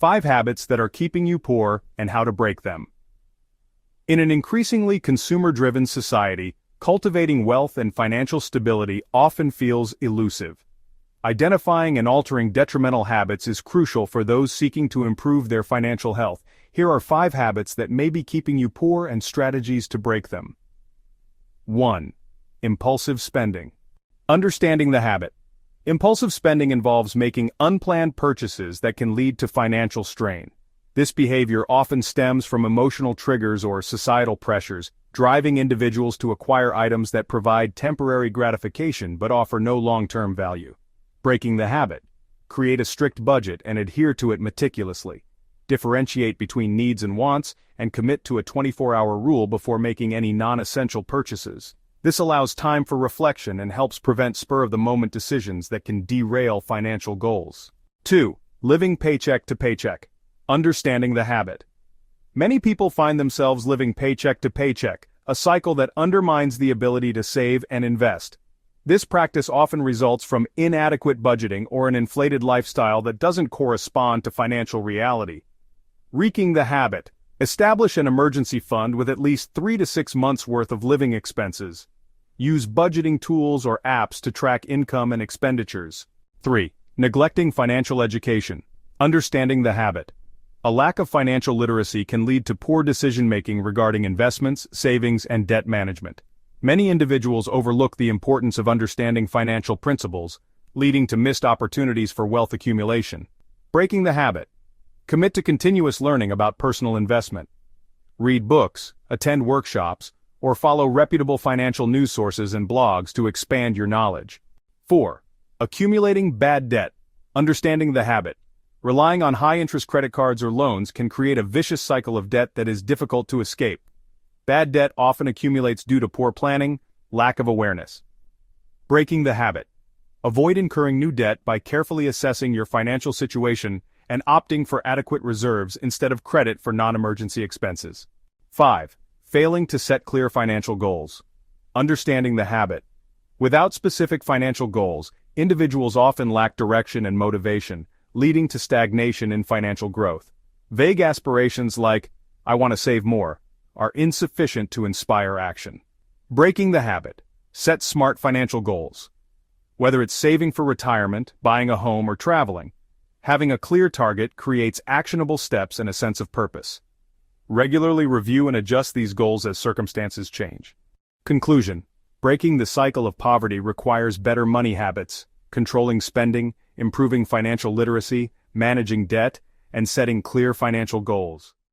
5 habits that are keeping you poor and how to break them. In an increasingly consumer-driven society, cultivating wealth and financial stability often feels elusive. Identifying and altering detrimental habits is crucial for those seeking to improve their financial health. Here are 5 habits that may be keeping you poor and strategies to break them. 1. Impulsive spending. Understanding the habit. Impulsive spending involves making unplanned purchases that can lead to financial strain. This behavior often stems from emotional triggers or societal pressures, driving individuals to acquire items that provide temporary gratification but offer no long-term value. Breaking the habit. Create a strict budget and adhere to it meticulously. Differentiate between needs and wants, and commit to a 24-hour rule before making any non-essential purchases. This allows time for reflection and helps prevent spur-of-the-moment decisions that can derail financial goals. 2. Living paycheck to paycheck. Understanding the habit. Many people find themselves living paycheck to paycheck, a cycle that undermines the ability to save and invest. This practice often results from inadequate budgeting or an inflated lifestyle that doesn't correspond to financial reality. Breaking the habit. Establish an emergency fund with at least 3 to 6 months' worth of living expenses. Use budgeting tools or apps to track income and expenditures. 3. Neglecting financial education. Understanding the habit. A lack of financial literacy can lead to poor decision-making regarding investments, savings, and debt management. Many individuals overlook the importance of understanding financial principles, leading to missed opportunities for wealth accumulation. Breaking the habit. Commit to continuous learning about personal investment. Read books, attend workshops, or follow reputable financial news sources and blogs to expand your knowledge. 4. Accumulating bad debt. Understanding the habit. Relying on high-interest credit cards or loans can create a vicious cycle of debt that is difficult to escape. Bad debt often accumulates due to poor planning, lack of awareness. Breaking the habit. Avoid incurring new debt by carefully assessing your financial situation and opting for adequate reserves instead of credit for non-emergency expenses. 5. Failing to set clear financial goals. Understanding the habit. Without specific financial goals, individuals often lack direction and motivation, leading to stagnation in financial growth. Vague aspirations like, "I want to save more," are insufficient to inspire action. Breaking the habit. Set smart financial goals. Whether it's saving for retirement, buying a home, or traveling, having a clear target creates actionable steps and a sense of purpose. Regularly review and adjust these goals as circumstances change. Conclusion. Breaking the cycle of poverty requires better money habits, controlling spending, improving financial literacy, managing debt, and setting clear financial goals.